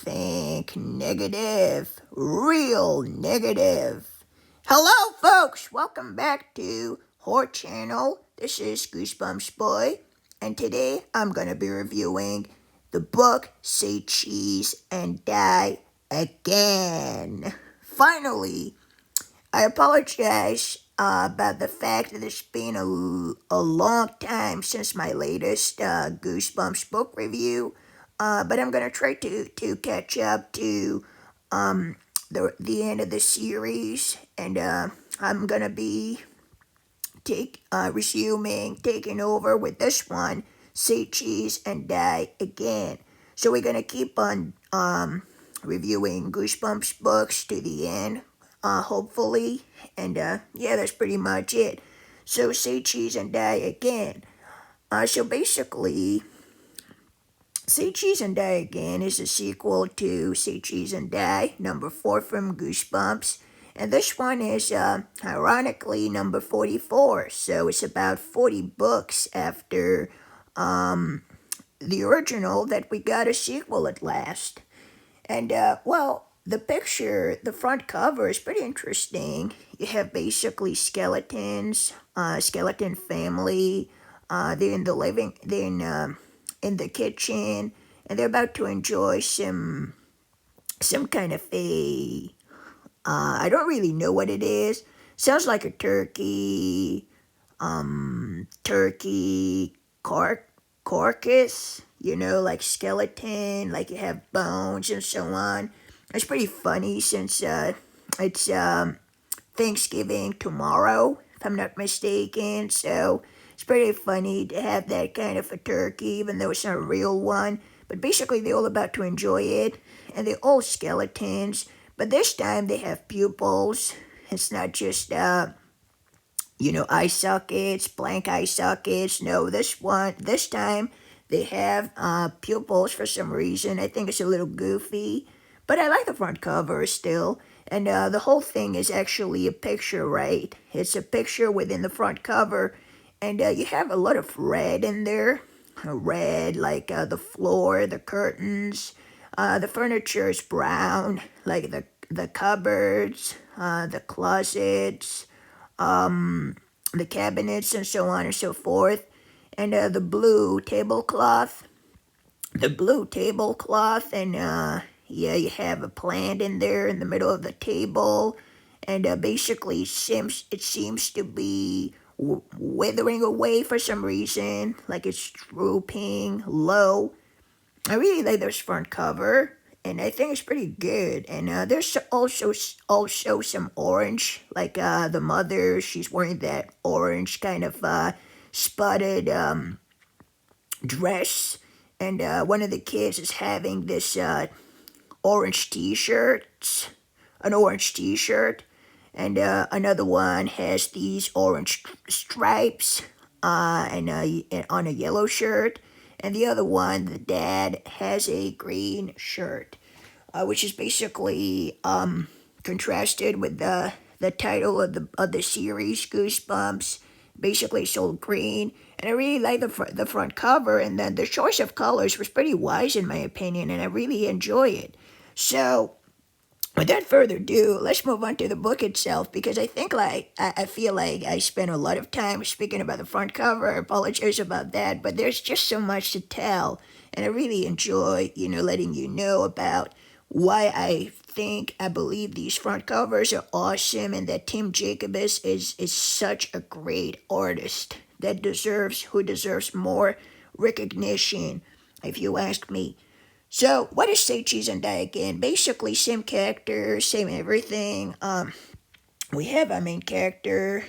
think negative, real negative. Hello, folks. Welcome back to Horror Channel. This is Goosebumps Boy, and today I'm gonna be reviewing the book Say Cheese and Die Again. Finally, I apologize about the fact that it's been a long time since my latest Goosebumps book review, but I'm going to try to catch up to the end of the series, and I'm going to be taking over with this one, Say Cheese and Die Again. So we're going to keep on reviewing Goosebumps books to the end, hopefully. And yeah, that's pretty much it. So Say Cheese and Die Again. So basically, Say Cheese and Die Again is a sequel to Say Cheese and Die, number 4 from Goosebumps. And this one is, ironically, number 44. So it's about 40 books after the original that we got a sequel at last. And, well, the front cover is pretty interesting. You have basically skeletons, skeleton family. They're in the kitchen, and they're about to enjoy some kind of a, I don't really know what it is. Sounds like a turkey carcass, like skeleton, like you have bones and so on. It's pretty funny since it's Thanksgiving tomorrow, if I'm not mistaken. So it's pretty funny to have that kind of a turkey, even though it's not a real one. But basically, they're all about to enjoy it, and they're all skeletons. But this time, they have pupils. It's not just eye sockets, blank eye sockets. No, this time, they have pupils for some reason. I think it's a little goofy, but I like the front cover still. And the whole thing is actually a picture, right? It's a picture within the front cover, and you have a lot of red in there. Red, like the floor, the curtains. The furniture is brown, like the cupboards, the closets, the cabinets, and so on and so forth. And the blue tablecloth. And yeah, you have a plant in there in the middle of the table, and basically it seems to be withering away for some reason, like it's drooping low. I really like this front cover, and I think it's pretty good. And there's also some orange, like the mother, she's wearing that orange kind of spotted dress, and one of the kids is having this orange t-shirt, an orange t-shirt, and another one has these orange stripes and on a yellow shirt, and the other one, the dad, has a green shirt, which is basically contrasted with the title of the series, Goosebumps. Basically, it's all green, and I really like the front cover, and then the choice of colors was pretty wise in my opinion, and I really enjoy it. So, without further ado, let's move on to the book itself, because I think I feel like I spent a lot of time speaking about the front cover. I apologize about that, but there's just so much to tell, and I really enjoy, letting you know about why I believe these front covers are awesome, and that Tim Jacobus is such a great artist who deserves more recognition, if you ask me. So, what is Say Cheese and Die Again? Basically, same character, same everything. We have our main character,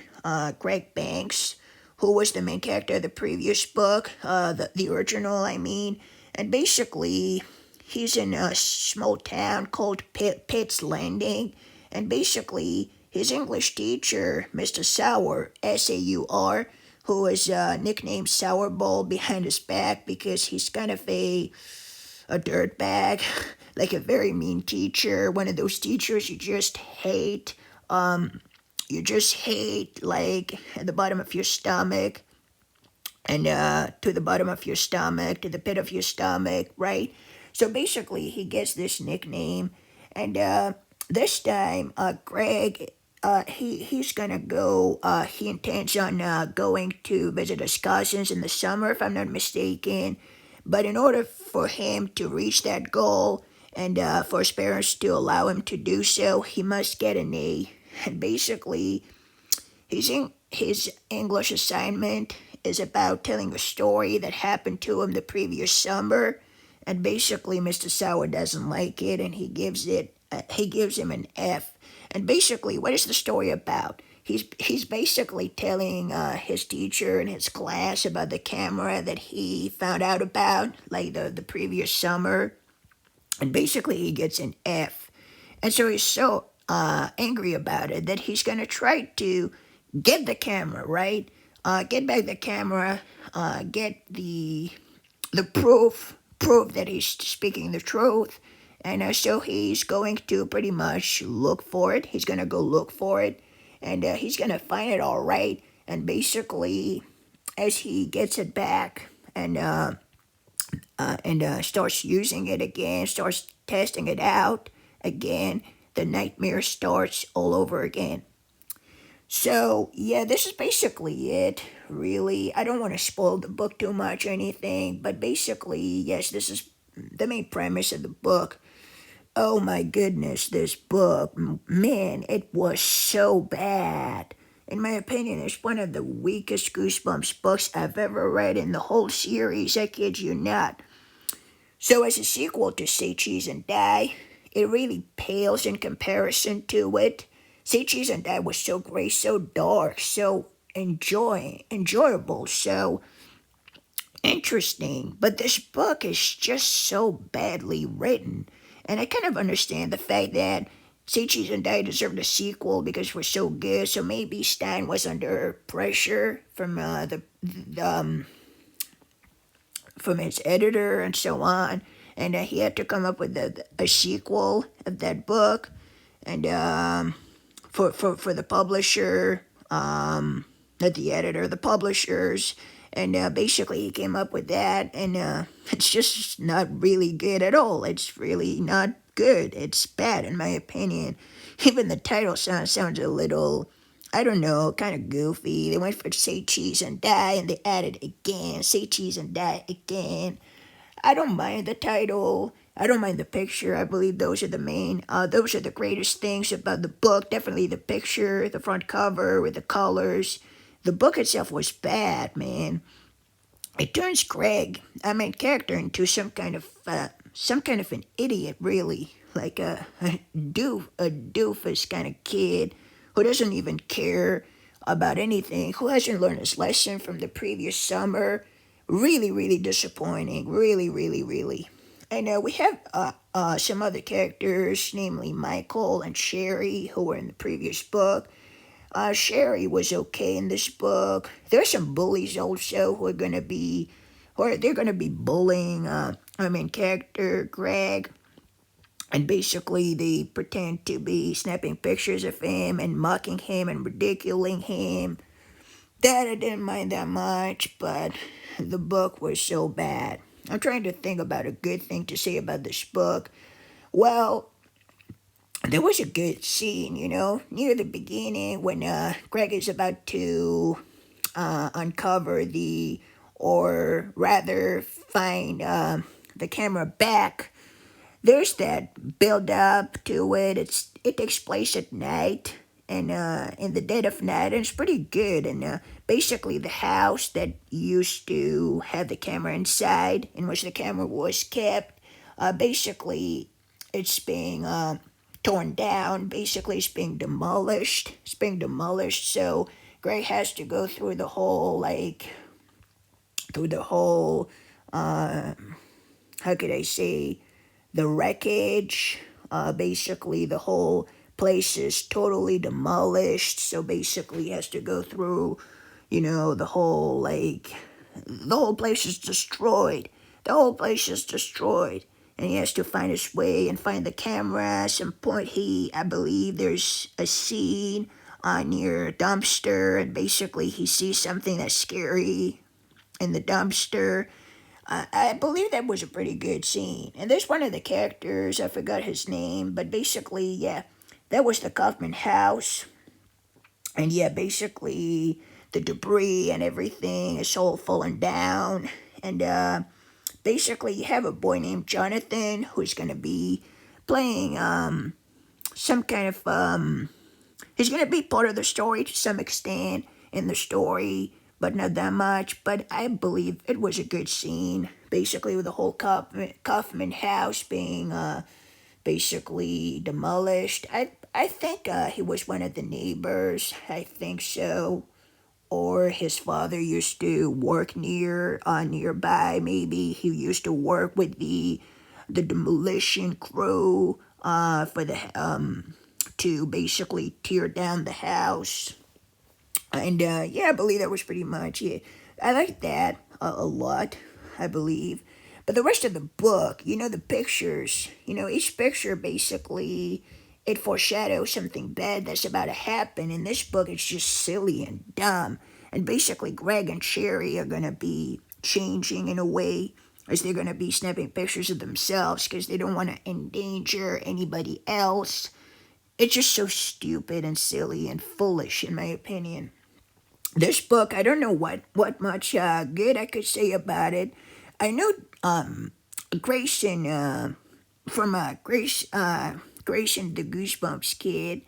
Greg Banks, who was the main character of the previous book, the original, I mean. And basically, he's in a small town called Pitt's Landing. And basically, his English teacher, Mr. Sour, S-A-U-R, who is nicknamed Sourball behind his back because he's kind of a dirtbag, like a very mean teacher, one of those teachers you just hate. Like, at the bottom of your stomach, and to the bottom of your stomach, to the pit of your stomach, right? So basically, he gets this nickname, and this time, Greg, he's gonna go. He intends on going to visit his cousins in the summer, if I'm not mistaken. But in order for him to reach that goal, and for his parents to allow him to do so, he must get an A. And basically, his English assignment is about telling a story that happened to him the previous summer, and basically Mr. Sauer doesn't like it, and he gives him an F. And basically, what is the story about? He's basically telling his teacher and his class about the camera that he found out about, like the previous summer, and basically he gets an F. And so he's so angry about it that he's going to try to get the camera, right? Get back the camera, get the proof that he's speaking the truth. And so he's going to pretty much look for it. He's going to go look for it. And he's going to find it all right. And basically, as he gets it back and starts using it again, starts testing it out again, the nightmare starts all over again. So, yeah, this is basically it, really. I don't want to spoil the book too much or anything, but basically, yes, this is the main premise of the book. Oh my goodness, this book, man, it was so bad. In my opinion, it's one of the weakest Goosebumps books I've ever read in the whole series, I kid you not. So, as a sequel to Say Cheese and Die, it really pales in comparison to it. Say Cheese and Die was so great, so dark, so enjoyable, so interesting. But this book is just so badly written. And I kind of understand the fact that Say Cheese and Die deserved a sequel because it was so good. So maybe Stein was under pressure from from his editor and so on, and he had to come up with a sequel of that book, and for the publisher, not the editor, the publishers, and basically he came up with that, and it's just not really good at all. It's really not good. It's bad in my opinion. Even the title sounds a little, I don't know, kind of goofy. They went for Say Cheese and Die, and they added again, Say Cheese and Die again. I don't mind the title. I don't mind the picture. I believe those are those are the greatest things about the book. Definitely the picture, the front cover with the colors. The book itself was bad, man. It turns Greg, our main character, into some kind of an idiot, really, like a doofus kind of kid who doesn't even care about anything, who hasn't learned his lesson from the previous summer. Really, really disappointing. Really, really, really. And we have some other characters, namely Michael and Sherry, who were in the previous book. Sherry was okay in this book. There's some bullies also they're gonna be bullying our main character, Greg. And basically, they pretend to be snapping pictures of him and mocking him and ridiculing him. That I didn't mind that much, but the book was so bad. I'm trying to think about a good thing to say about this book. Well, there was a good scene, near the beginning when Greg is about to uncover or rather find the camera back. There's that build up to it. It takes place at night and in the dead of night, and it's pretty good. And basically, the house that used to have the camera inside, in which the camera was kept, basically it's being torn down. Basically, it's being demolished. It's being demolished. So Greg has to go through the whole how could I say, the wreckage. Basically, the whole place is totally demolished. So basically, he has to go through, the whole place is destroyed. The whole place is destroyed. And he has to find his way and find the camera. At some point, I believe there's a scene near a dumpster, and basically he sees something that's scary in the dumpster. I believe that was a pretty good scene. And there's one of the characters, I forgot his name, but basically, yeah, that was the Kaufman house. And yeah, basically, the debris and everything is all falling down. And basically, you have a boy named Jonathan who's going to be playing some kind of he's gonna be part of the story to some extent in the story, but not that much. But I believe it was a good scene, basically with the whole Kaufman house being basically demolished. I think he was one of the neighbors. I think so. Or his father used to work nearby. Maybe he used to work with the demolition crew for the to basically tear down the house. And yeah, I believe that was pretty much it. I like that a lot, I believe. But the rest of the book, the pictures, each picture basically it foreshadows something bad that's about to happen. In this book, it's just silly and dumb. And basically, Greg and Sherry are going to be changing in a way as they're going to be snapping pictures of themselves because they don't want to endanger anybody else. It's just so stupid and silly and foolish, in my opinion. This book, I don't know what much good I could say about it. I know Grayson from Grayson the Goosebumps kid,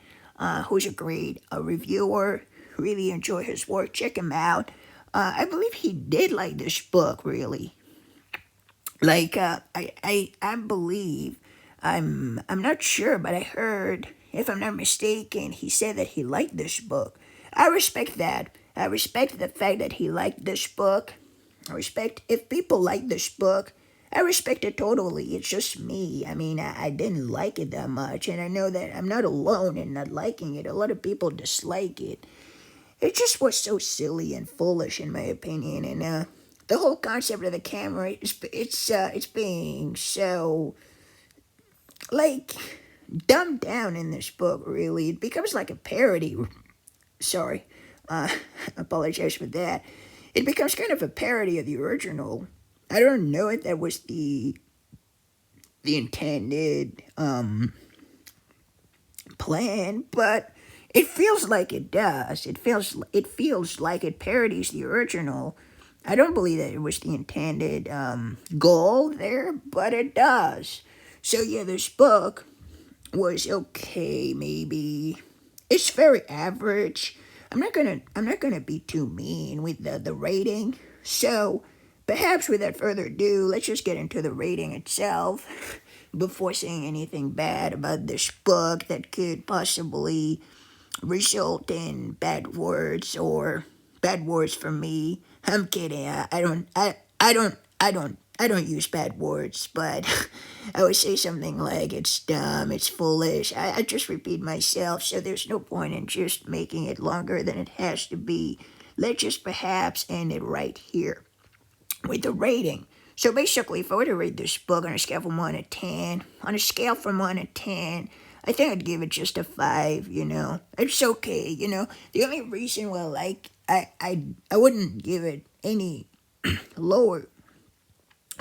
who's a great reviewer. Really enjoy his work. Check him out. I believe he did like this book really. Like I believe I'm not sure, but I heard, if I'm not mistaken, he said that he liked this book. I respect that. I respect the fact that he liked this book. I respect if people like this book. I respect it totally. It's just me. I mean, I didn't like it that much, and I know that I'm not alone in not liking it. A lot of people dislike it. It just was so silly and foolish, in my opinion, and the whole concept of the camera it's being so like dumbed down in this book. Really, it becomes like a parody. Sorry, apologize for that. It becomes kind of a parody of the original. I don't know if that was the intended plan, but it feels like it does. It feels like it parodies the original. I don't believe that it was the intended goal there, but it does. So yeah, this book was okay, maybe. It's very average. I'm not gonna be too mean with the rating. So perhaps without further ado, let's just get into the rating itself before saying anything bad about this book that could possibly result in bad words or bad words for me. I'm kidding. I don't use bad words, but I would say something like it's dumb, it's foolish. I just repeat myself, so there's no point in just making it longer than it has to be. Let's just perhaps end it right here with the rating. So basically, if I were to rate this book on a scale from 1 to 10, on a scale from 1 to 10, I think I'd give it just a 5, It's okay, The only reason why I wouldn't give it any lower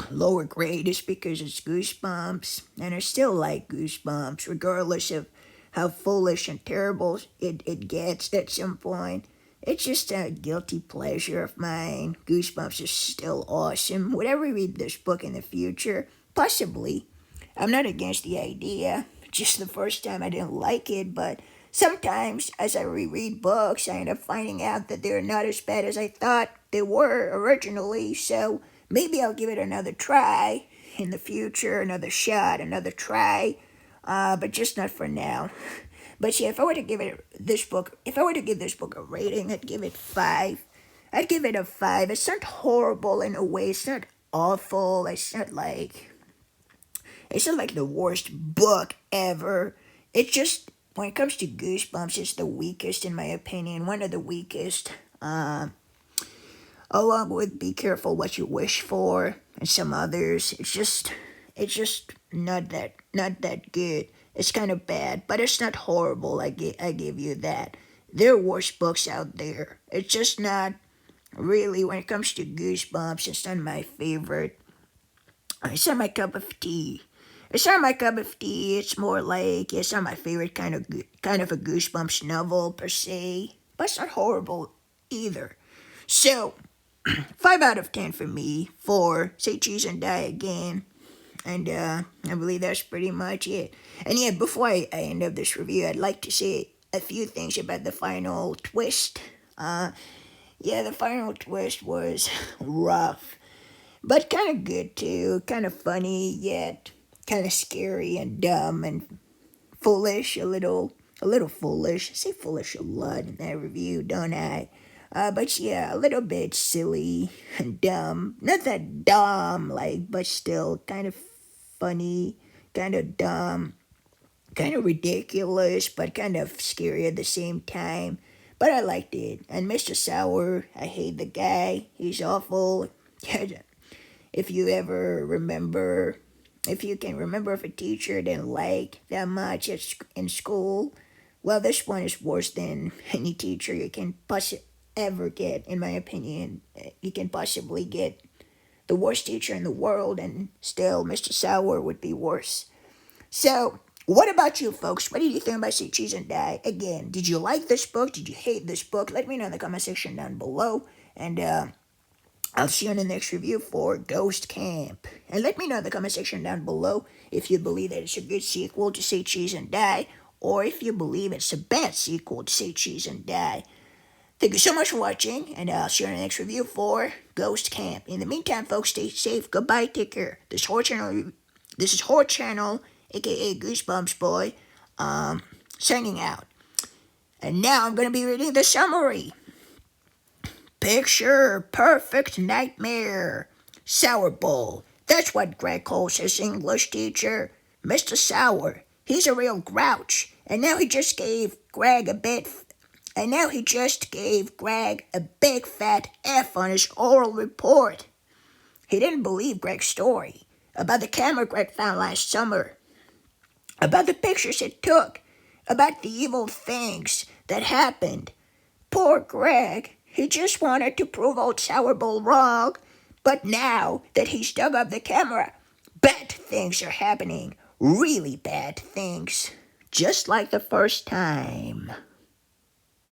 lower grade is because it's Goosebumps, and I still like Goosebumps, regardless of how foolish and terrible it gets at some point. It's just a guilty pleasure of mine. Goosebumps is still awesome. Would I reread this book in the future? Possibly. I'm not against the idea. Just the first time I didn't like it, but sometimes as I reread books, I end up finding out that they're not as bad as I thought they were originally, so maybe I'll give it another try in the future, another shot, another try, but just not for now. But yeah, if I were to give this book a rating, I'd give it 5. I'd give it a 5. It's not horrible in a way. It's not awful. It's not like the worst book ever. It's just when it comes to Goosebumps, it's the weakest in my opinion. One of the weakest. Along with Be Careful What You Wish For and some others. It's just not that good. It's kind of bad, but it's not horrible. I give you that. There are worse books out there. It's just not really when it comes to Goosebumps. It's not my favorite. It's not my cup of tea. It's not my cup of tea. It's more like it's not my favorite kind of a Goosebumps novel per se, but it's not horrible either. So 5 out of 10 for me for Say Cheese and Die Again. And I believe that's pretty much it. And yeah, before I end up this review, I'd like to say a few things about the final twist. Yeah, the final twist was rough, but kind of good too. Kind of funny, yet kind of scary and dumb and foolish. A little foolish. I say foolish a lot in that review, don't I? But yeah, a little bit silly and dumb. Not that dumb, like, but still kind of funny, kind of dumb, kind of ridiculous, but kind of scary at the same time. But I liked it. And Mr. Sour, I hate the guy. He's awful. If you ever remember, if you can remember if a teacher didn't like that much in school, well, this one is worse than any teacher you can ever get, in my opinion. You can possibly get the worst teacher in the world, and still Mr. Sour would be worse. So, what about you folks? What did you think about Say Cheese and Die? Again, did you like this book? Did you hate this book? Let me know in the comment section down below. And I'll see you in the next review for Ghost Camp. And let me know in the comment section down below if you believe that it's a good sequel to Say Cheese and Die, or if you believe it's a bad sequel to Say Cheese and Die. Thank you so much for watching, and I'll see you in the next review for Ghost Camp. In the meantime, folks, stay safe. Goodbye, take care. This is Horror Channel, aka Goosebumps Boy, signing out. And now I'm going to be reading the summary. Picture perfect nightmare. Sour Bowl. That's what Greg calls his English teacher. Mr. Sour. He's a real grouch. And now he just gave Greg a big fat F on his oral report. He didn't believe Greg's story about the camera Greg found last summer, about the pictures it took, about the evil things that happened. Poor Greg. He just wanted to prove old Sour Bowl wrong. But now that he's dug up the camera, bad things are happening. Really bad things. Just like the first time.